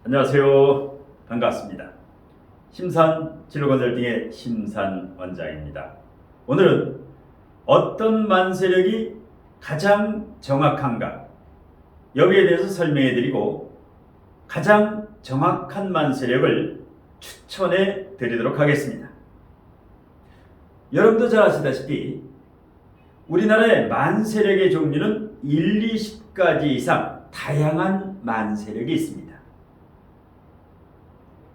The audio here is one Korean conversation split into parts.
안녕하세요. 반갑습니다. 심산 진로건설팅의 심산 원장입니다. 오늘은 어떤 만세력이 가장 정확한가 여기에 대해서 설명해 드리고 가장 정확한 만세력을 추천해 드리도록 하겠습니다. 여러분도 잘 아시다시피 우리나라의 만세력의 종류는 1, 20가지 이상 다양한 만세력이 있습니다.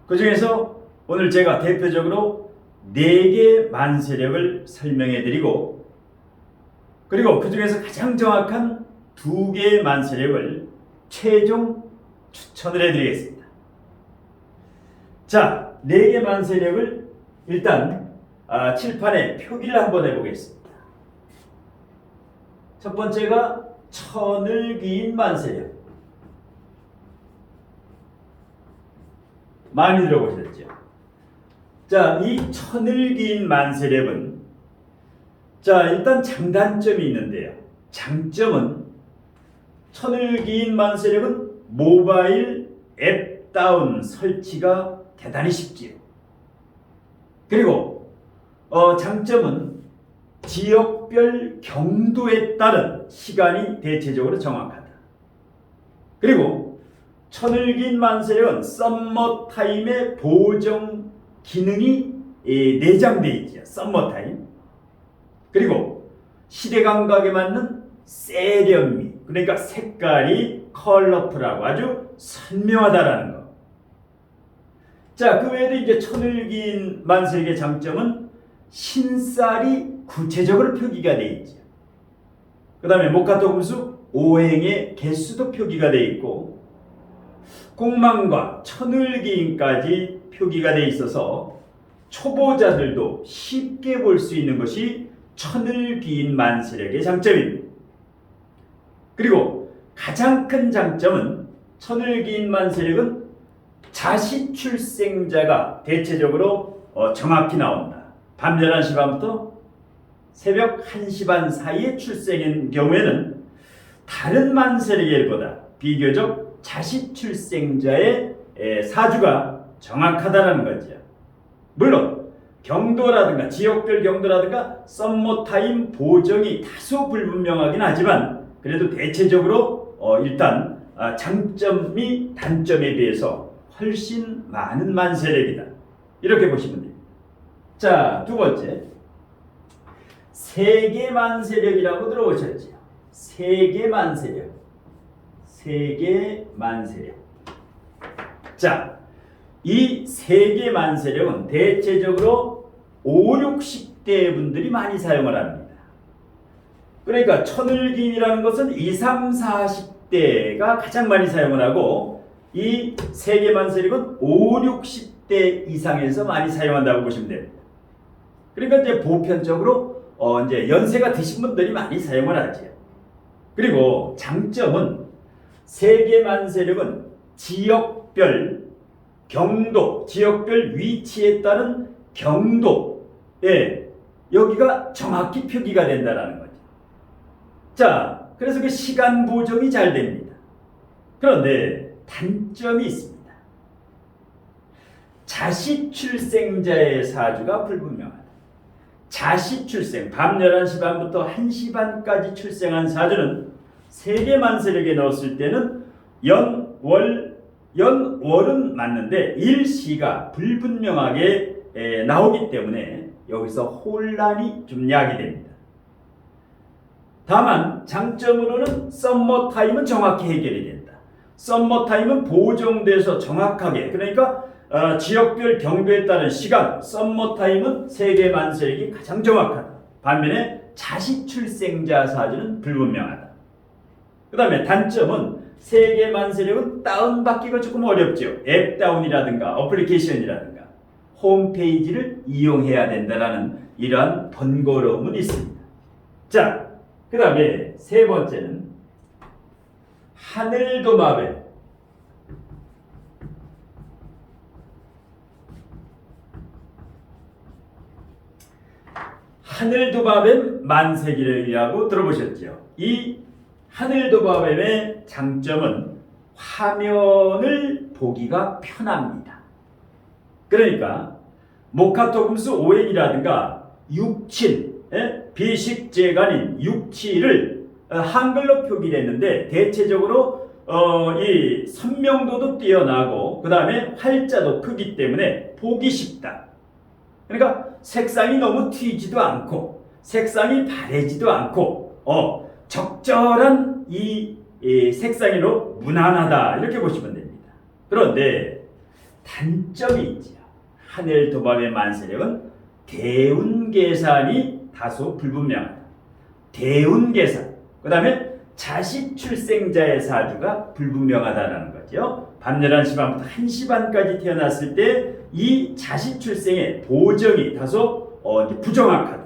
그 중에서 오늘 제가 대표적으로 4개 만세력을 설명해 드리고 그리고 그 중에서 가장 정확한 2개의 만세력을 최종 추천을 해 드리겠습니다. 자, 4개 만세력을 일단 칠판에 표기를 한번 해보겠습니다. 첫 번째가 천을 기인 만세력. 많이 들어보셨죠? 자, 이 천을 기인 만세력은 일단 장단점이 있는데요. 장점은 천을 기인 만세력은 모바일 앱 다운 설치가 대단히 쉽지요. 그리고 장점은 지역별 경도에 따른 시간이 대체적으로 정확하다. 그리고 천을 기인 만세력은 썸머타임의 보정 기능이 내장되어 있죠. 썸머타임. 그리고 시대감각에 맞는 세련미, 그러니까 색깔이 컬러풀하고 아주 선명하다라는 거. 자, 그 외에도 이제 천을 기인 만세력의 장점은 신살이 구체적으로 표기가 되어 있죠. 그 다음에 목화토 금수 오행의 개수도 표기가 되어 있고 곡망과 천을 기인까지 표기가 되어 있어서 초보자들도 쉽게 볼 수 있는 것이 천을 기인 만세력의 장점입니다. 그리고 가장 큰 장점은 천을 기인 만세력은 자시출생자가 대체적으로 정확히 나온다. 밤 11시 반부터 새벽 1시 반 사이에 출생인 경우에는 다른 만세력보다 비교적 자시출생자의 사주가 정확하다는 거죠. 물론 경도라든가 지역별 경도라든가 썸머타임 보정이 다소 불분명하긴 하지만 그래도 대체적으로 일단 장점이 단점에 비해서 훨씬 많은 만세력이다. 이렇게 보시면 됩니다. 자, 두 번째 세계 만세력이라고 들어보셨죠? 세계 만세력. 세계 만세력. 자, 이 세계 만세력은 대체적으로 5, 60대 분들이 많이 사용을 합니다. 그러니까 천을 기인이라는 것은 20, 30, 40대가 가장 많이 사용을 하고 이 세계 만세력은 5, 60대 이상에서 많이 사용한다고 보시면 됩니다. 그러니까 이제 보편적으로 이제 연세가 드신 분들이 많이 사용을 하죠. 그리고 장점은 세계 만세력은 지역별 경도, 지역별 위치에 따른 경도에 여기가 정확히 표기가 된다는 거죠. 자, 그래서 그 시간 보정이 잘 됩니다. 그런데 단점이 있습니다. 자시출생자의 사주가 불분명하다. 자시출생, 밤 11시 반부터 1시 반까지 출생한 사주는 세계 만세력에 넣었을 때는 연월은 맞는데 일시가 불분명하게 나오기 때문에 여기서 혼란이 좀 야기됩니다. 다만 장점으로는 썸머타임은 정확히 해결이 된다. 썸머타임은 보정돼서 정확하게, 그러니까 지역별 경도에 따른 시간, 썸머타임은 세계 만세력이 가장 정확하다. 반면에 자시출생자 사주는 불분명하다. 그 다음에 단점은 세계 만세력은 다운받기가 조금 어렵죠. 앱 다운이라든가 어플리케이션이라든가 홈페이지를 이용해야 된다는 이러한 번거로움은 있습니다. 자, 그 다음에 세 번째는 하늘도마뱀. 하늘도마뱀 만세기를 이라고 들어보셨죠? 이 하늘도마뱀의 장점은 화면을 보기가 편합니다. 그러니까 목화토금수 오행이라든가 육칠, 비식재간인 육칠을 한글로 표기를 했는데 대체적으로 이 선명도도 뛰어나고 그 다음에 활자도 크기 때문에 보기 쉽다. 그러니까 색상이 너무 튀지도 않고 색상이 바래지도 않고 적절한 이 색상으로 무난하다 이렇게 보시면 됩니다. 그런데 단점이 있죠. 하늘도마뱀의 만세력은 대운계산이 다소 불분명하다. 대운계산. 그 다음에 자식출생자의 사주가 불분명하다라는 거죠. 밤 11시 반부터 1시 반까지 태어났을 때 이 자식출생의 보정이 다소 부정확하다.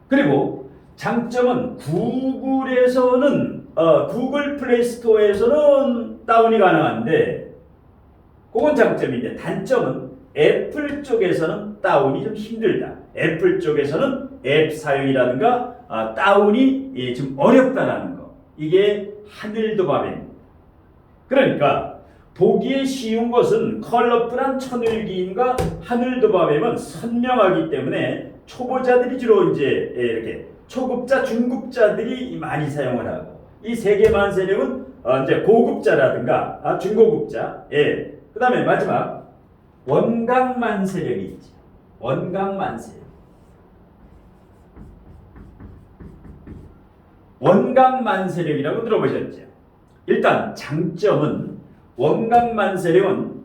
그리고 장점은 구글에서는 구글 플레이스토어에서는 다운이 가능한데 그건 장점인데 단점은 애플 쪽에서는 다운이 좀 힘들다. 애플 쪽에서는 앱 사용이라든가 다운이 좀 어렵다라는 거. 이게 하늘도마뱀입니다. 그러니까 보기에 쉬운 것은 컬러풀한 천을기인과 하늘도마뱀은 선명하기 때문에 초보자들이 주로 이제 이렇게 초급자, 중급자들이 많이 사용을 하고 이 세계만세력은 이제 고급자라든가 중고급자, 그 다음에 마지막 원강만세력이 있죠. 원강만세력. 원강만세력이라고 들어보셨죠? 일단 장점은 원강만세력은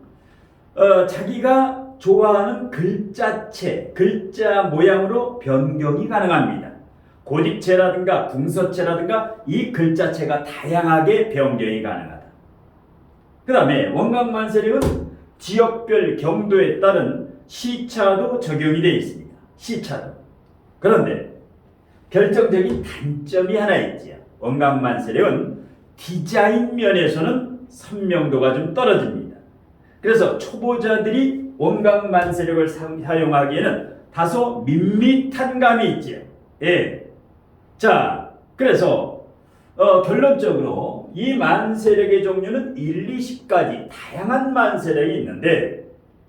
자기가 좋아하는 글자체, 글자 모양으로 변경이 가능합니다. 고딕체라든가 궁서체라든가 이 글자체가 다양하게 변경이 가능하다. 그 다음에 원강만세력은 지역별 경도에 따른 시차도 적용이 되어 있습니다. 시차도. 그런데 결정적인 단점이 하나 있죠. 원강만세력은 디자인 면에서는 선명도가 좀 떨어집니다. 그래서 초보자들이 원강만세력을 사용하기에는 다소 밋밋한 감이 있죠. 자, 그래서 결론적으로 이 만세력의 종류는 1, 20까지 다양한 만세력이 있는데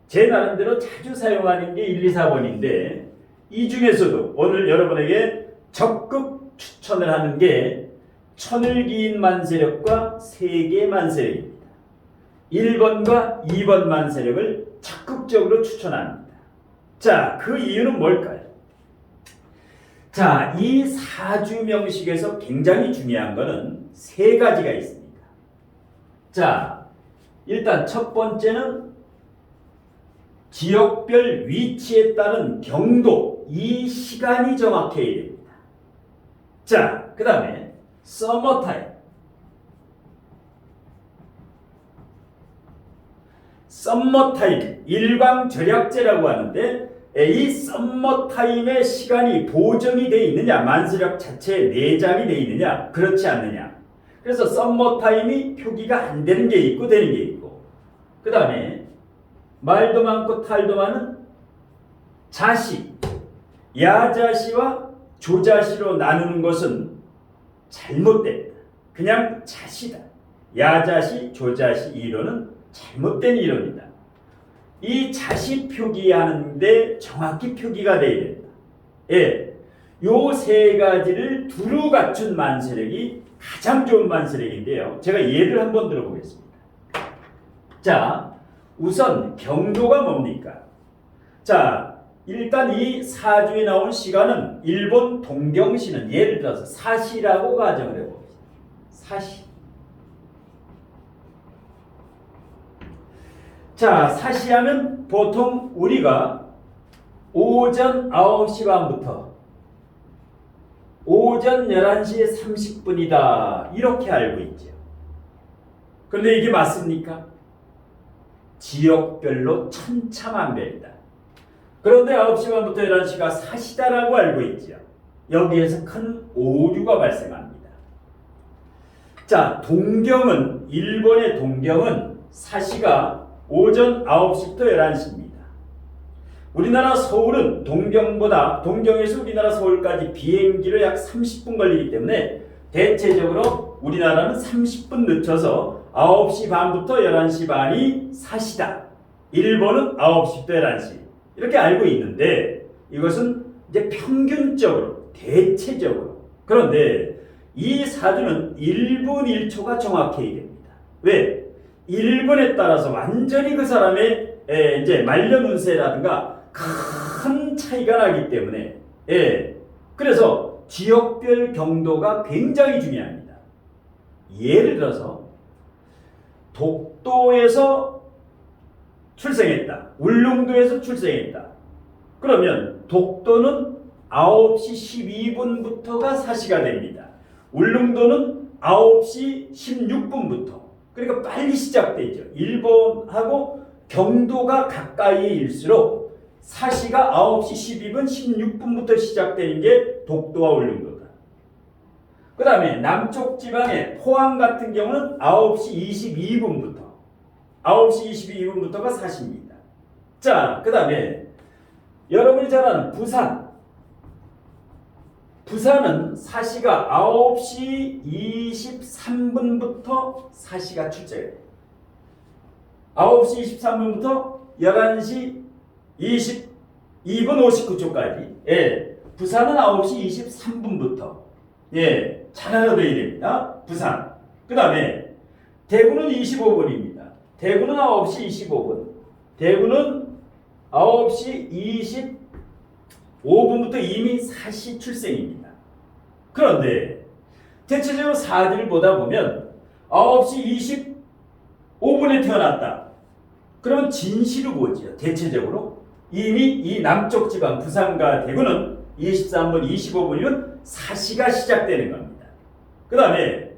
제 나름대로 자주 사용하는 게 1, 2, 4번인데 이 중에서도 오늘 여러분에게 적극 추천을 하는 게 천을기인 만세력과 세계 만세력입니다. 1번과 2번 만세력을 적극적으로 추천합니다. 자, 그 이유는 뭘까요? 자, 이 사주 명식에서 굉장히 중요한 것은 세 가지가 있습니다. 자, 일단 첫 번째는 지역별 위치에 따른 경도, 이 시간이 정확해야 됩니다. 자, 그 다음에 서머타임. 썸머타임, 일광절약제라고 하는데 이 썸머타임의 시간이 보정이 되어 있느냐, 만세력 자체에 내장이 되어 있느냐, 그렇지 않느냐. 그래서 썸머타임이 표기가 안 되는 게 있고 되는 게 있고, 그 다음에 말도 많고 탈도 많은 자시, 야자시와 조자시로 나누는 것은 잘못됐다. 그냥 자시다. 야자시, 조자시 이론은 잘못된 이론이다. 이 자시 표기하는데 정확히 표기가 되어야 된다. 요 세 가지를 두루 갖춘 만세력이 가장 좋은 만세력인데요. 제가 예를 한번 들어보겠습니다. 자, 우선 경도가 뭡니까? 자, 일단 이 사주에 나온 시간은 일본 동경시는 예를 들어서 사시라고 가정을 해봅시다. 사시. 자, 사시하면 보통 우리가 오전 9시 반부터 오전 11시 30분이다 이렇게 알고 있죠. 그런데 이게 맞습니까? 지역별로 천차만별이다. 그런데 9시 반부터 11시가 사시다라고 알고 있죠. 여기에서 큰 오류가 발생합니다. 자, 동경은, 일본의 동경은 사시가 오전 9시부터 11시입니다. 우리나라 서울은 동경에서 우리나라 서울까지 비행기로 약 30분 걸리기 때문에 대체적으로 우리나라는 30분 늦춰서 9시 반부터 11시 반이 사시다. 일본은 9시부터 11시. 이렇게 알고 있는데 이것은 이제 평균적으로, 대체적으로. 그런데 이 사주는 1분 1초가 정확해야 됩니다. 왜? 1분에 따라서 완전히 그 사람의 이제 말년 운세라든가 큰 차이가 나기 때문에 그래서 지역별 경도가 굉장히 중요합니다. 예를 들어서 독도에서 출생했다. 울릉도에서 출생했다. 그러면 독도는 9시 12분부터가 사시가 됩니다. 울릉도는 9시 16분부터. 그러니까 빨리 시작되죠. 일본하고 경도가 가까이일수록 사시가 9시 12분 16분부터 시작되는 게 독도와 울릉도다. 그 다음에 남쪽 지방의 포항 같은 경우는 9시 22분부터 9시 22분부터가 사시입니다. 자, 그 다음에 여러분이 잘 아는 부산은 사시가 9시 23분부터 사시가 출제해요. 9시 23분부터 11시 22분 59초까지. 부산은 9시 23분부터. 잘 알아둬야 됩니다. 부산. 그 다음에 대구는 25분입니다. 대구는 9시 25분. 대구는 9시 25분부터 이미 사시 출생입니다. 그런데 대체적으로 사주를 보다 보면 9시 25분에 태어났다. 그러면 진시로 보죠. 대체적으로 이미 이 남쪽 지방 부산과 대구는 23분 25분이면 사시가 시작되는 겁니다. 그 다음에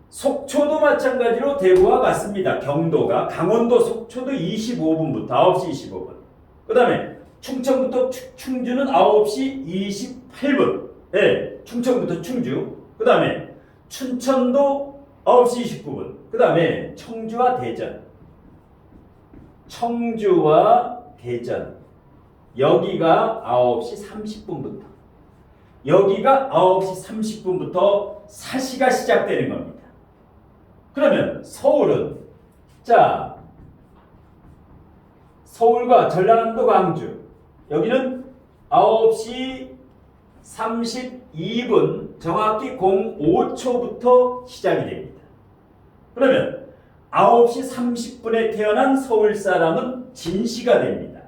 속초도 마찬가지로 대구와 같습니다. 경도가 강원도 속초도 25분부터 9시 25분. 그 다음에 충청부터 충주는 9시 28분. 충청부터 충주. 그 다음에 춘천도 9시 29분. 그 다음에 청주와 대전. 여기가 9시 30분부터. 여기가 9시 30분부터 사시가 시작되는 겁니다. 그러면 서울은 서울과 전라남도 광주 여기는 9시 32분 정확히 05초부터 시작이 됩니다. 그러면 9시 30분에 태어난 서울 사람은 진시가 됩니다.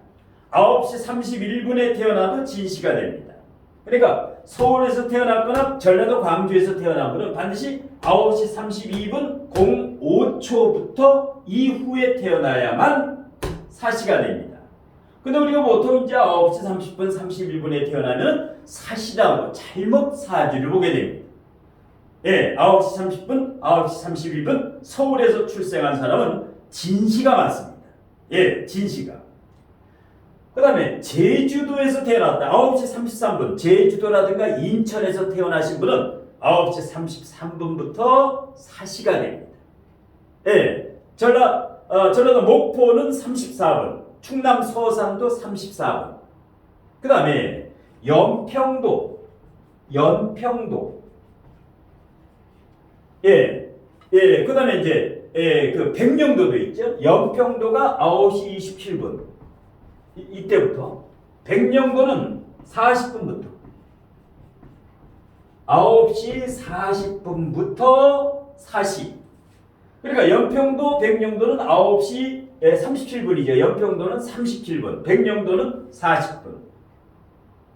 9시 31분에 태어나도 진시가 됩니다. 그러니까 서울에서 태어났거나 전라도 광주에서 태어난 분은 반드시 9시 32분 05초부터 이후에 태어나야만 사시가 됩니다. 근데 우리가 보통 이제 9시 30분 31분에 태어나면 사시라고 잘못 사주를 보게 됩니다. 9시 30분, 9시 31분 서울에서 출생한 사람은 진시가 많습니다. 진시가. 그 다음에 제주도에서 태어났다. 9시 33분 제주도라든가 인천에서 태어나신 분은 9시 33분부터 사시가 됩니다. 전라도 목포는 34분, 충남 서산도 34분. 그 다음에 연평도. 그 다음에 이제 그 백령도도 있죠. 연평도가 9시 27분. 이때부터 백령도는 40분부터 9시 40분부터 사시. 그러니까 연평도, 백령도는 9시 37분이죠. 연평도는 37분, 백령도는 40분.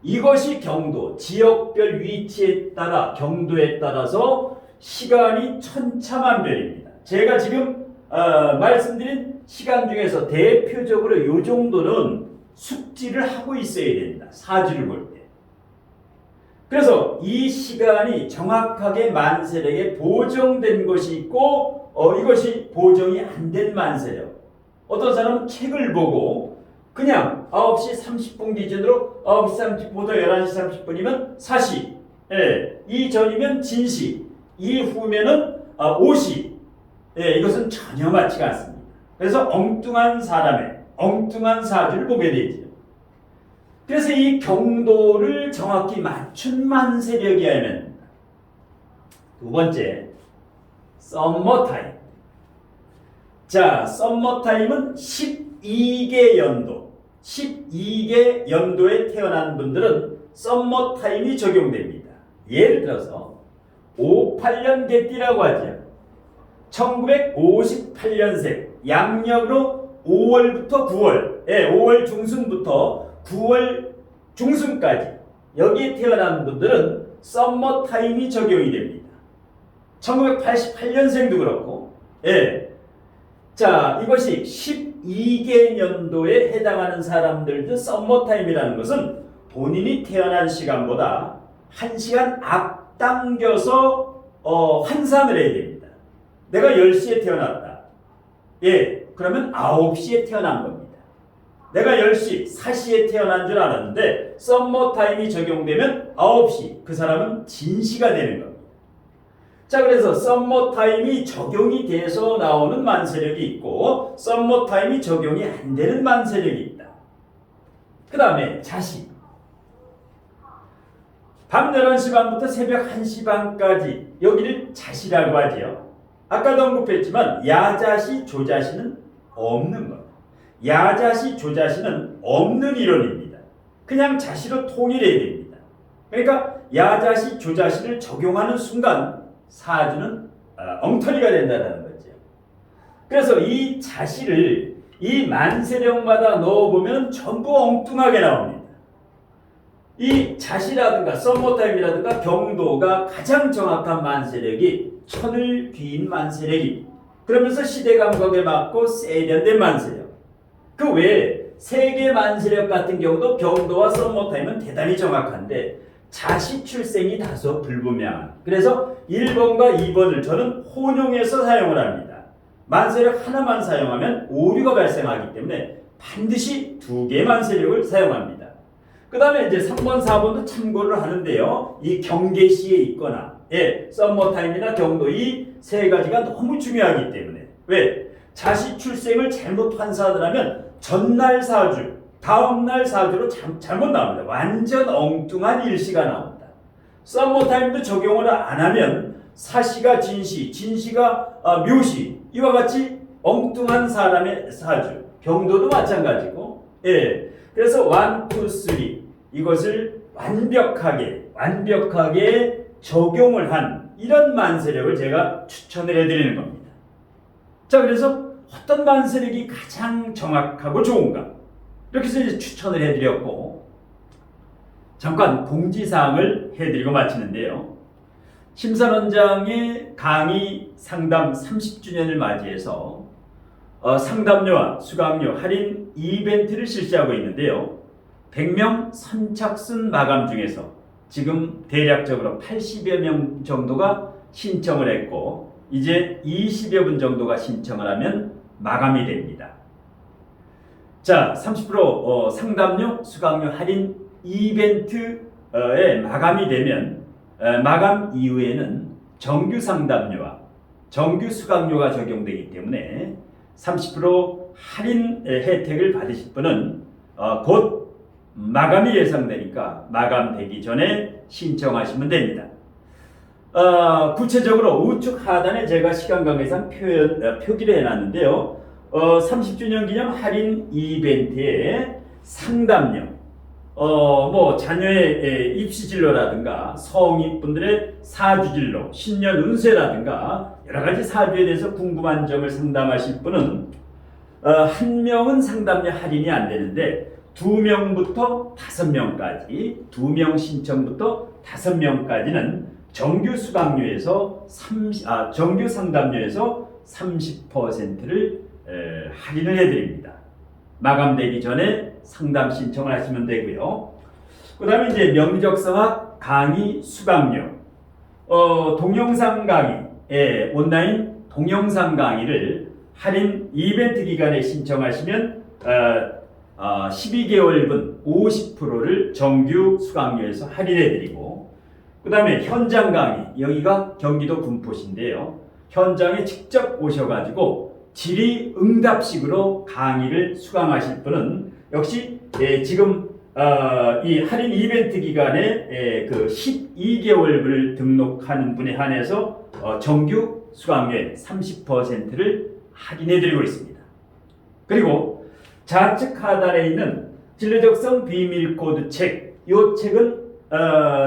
이것이 경도, 지역별 위치에 따라, 경도에 따라서 시간이 천차만별입니다. 제가 지금 말씀드린 시간 중에서 대표적으로 이 정도는 숙지를 하고 있어야 됩니다. 사주를 볼 때. 그래서 이 시간이 정확하게 만세력에 보정된 것이 있고 이것이 보정이 안 된 만세력. 어떤 사람은 책을 보고 그냥 9시 30분 기준으로 9시 30분부터 11시 30분이면 사시, 이전이면 진시, 이후면은 오시. 이것은 전혀 맞지가 않습니다. 그래서 엉뚱한 사람의 엉뚱한 사주를 보게 되죠. 그래서 이 경도를 정확히 맞춘 만세력이어야 합니다. 두 번째, 썸머타임. 자, 썸머타임은 12개 연도, 12개 연도에 태어난 분들은 썸머타임이 적용됩니다. 예를 들어서 58년 개띠라고 하죠. 1958년생, 양력으로 5월부터 9월, 5월 중순부터 9월 중순까지 여기에 태어난 분들은 썸머타임이 적용이 됩니다. 1988년생도 그렇고, 자, 이것이 12개 년도에 해당하는 사람들도 썸머타임이라는 것은 본인이 태어난 시간보다 1시간 앞당겨서 환산을 해야 됩니다. 내가 10시에 태어났다. 그러면 9시에 태어난 겁니다. 내가 10시, 4시에 태어난 줄 알았는데 썸머타임이 적용되면 9시, 그 사람은 진시가 되는 겁니다. 자, 그래서 썸머타임이 적용이 돼서 나오는 만세력이 있고 썸머타임이 적용이 안 되는 만세력이 있다. 그 다음에 자시. 밤 11시 반부터 새벽 1시 반까지 여기를 자시라고 하지요. 아까도 언급했지만 야자시, 조자시는 없는 겁니다. 야자시, 조자시는 없는 이론입니다. 그냥 자시로 통일해야 됩니다. 그러니까 야자시, 조자시를 적용하는 순간 사주는 엉터리가 된다는 거죠. 그래서 이 자시를 이 만세력마다 넣어보면 전부 엉뚱하게 나옵니다. 이 자시라든가 썸머타임이라든가 경도가 가장 정확한 만세력이 천을 귀인 만세력이, 그러면서 시대 감각에 맞고 세련된 만세력. 그 외에 세계 만세력 같은 경우도 경도와 썸머타임은 대단히 정확한데 자시 출생이 다소 불분명한, 그래서 1번과 2번을 저는 혼용해서 사용을 합니다. 만세력 하나만 사용하면 오류가 발생하기 때문에 반드시 2개의 만세력을 사용합니다. 그 다음에 이제 3번, 4번도 참고를 하는데요. 이 경계시에 있거나, 썸머타임이나 경도 이 세 가지가 너무 중요하기 때문에. 왜? 자시 출생을 잘못 환산을 하면 전날 사주, 다음날 사주로 잘못 나옵니다. 완전 엉뚱한 일시가 나옵니다. 썸머타임도 적용을 안 하면 사시가 진시, 진시가 묘시, 이와 같이 엉뚱한 사람의 사주, 경도도 마찬가지고, 그래서 1, 2, 3 이것을 완벽하게 적용을 한 이런 만세력을 제가 추천을 해드리는 겁니다. 자, 그래서 어떤 만세력이 가장 정확하고 좋은가? 이렇게 해서 이제 추천을 해드렸고, 잠깐 공지사항을 해드리고 마치는데요. 심산원장의 강의 상담 30주년을 맞이해서 상담료와 수강료 할인 이벤트를 실시하고 있는데요. 100명 선착순 마감 중에서 지금 대략적으로 80여 명 정도가 신청을 했고 이제 20여 분 정도가 신청을 하면 마감이 됩니다. 자, 30% 상담료, 수강료 할인 이벤트에 마감이 되면 마감 이후에는 정규 상담료와 정규 수강료가 적용되기 때문에 30% 할인 혜택을 받으실 분은 곧 마감이 예상되니까 마감되기 전에 신청하시면 됩니다. 구체적으로 우측 하단에 제가 시간 관계상 표기를 해놨는데요. 30주년 기념 할인 이벤트에 상담료, 뭐 자녀의 입시진로라든가 성인분들의 사주진로, 신년 운세라든가 여러가지 사주에 대해서 궁금한 점을 상담하실 분은 한 명은 상담료 할인이 안 되는데 2명부터 5명까지, 2명 신청부터 5명까지는 정규 수강료에서 정규 상담료에서 30%를 할인을 해드립니다. 마감되기 전에 상담 신청을 하시면 되고요. 그 다음에 이제 명리적성학 강의 수강료, 동영상 강의, 온라인 동영상 강의를 할인 이벤트 기간에 신청하시면 12개월분 50%를 정규 수강료에서 할인해드리고, 그 다음에 현장 강의, 여기가 경기도 군포시인데요. 현장에 직접 오셔가지고 질의응답식으로 강의를 수강하실 분은 역시 지금 이 할인 이벤트 기간에 그 12개월분을 등록하는 분에 한해서 정규 수강료의 30%를 할인해드리고 있습니다. 그리고 좌측 하단에 있는 진로적성 비밀 코드 책, 이 책은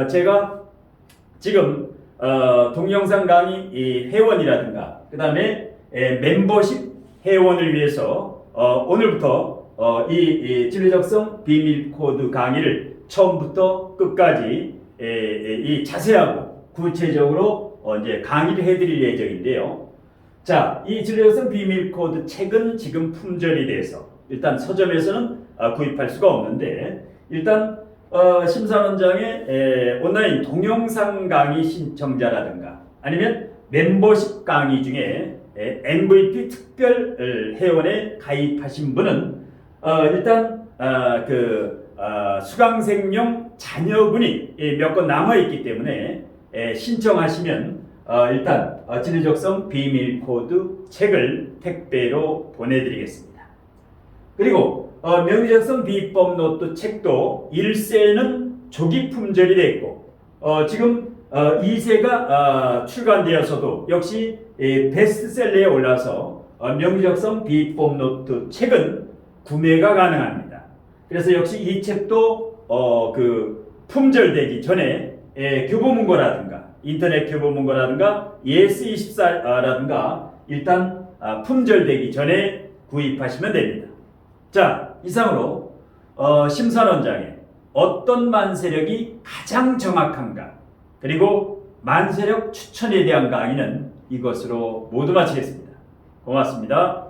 제가 지금 동영상 강의 이 회원이라든가 그 다음에 멤버십 회원을 위해서 오늘부터 이 진로적성 비밀 코드 강의를 처음부터 끝까지 이 자세하고 구체적으로 이제 강의를 해드릴 예정인데요. 자, 이 진로적성 비밀 코드 책은 지금 품절이 돼서 일단 서점에서는 구입할 수가 없는데, 일단 심사원장의 온라인 동영상 강의 신청자라든가 아니면 멤버십 강의 중에 MVP 특별 회원에 가입하신 분은 일단 수강생용 자녀분이 몇 건 남아있기 때문에 신청하시면 일단 진로적성 비밀 코드 책을 택배로 보내드리겠습니다. 그리고 명의적성 비법 노트 책도 1세는 조기 품절이 됐고 지금 2세가 출간되어서도 역시 베스트셀러에 올라서 명의적성 비법 노트 책은 구매가 가능합니다. 그래서 역시 이 책도 품절되기 전에 교보문고라든가 인터넷 교보문고라든가 예스24라든가 일단 품절되기 전에 구입하시면 됩니다. 자, 이상으로 심선원장의 어떤 만세력이 가장 정확한가, 그리고 만세력 추천에 대한 강의는 이것으로 모두 마치겠습니다. 고맙습니다.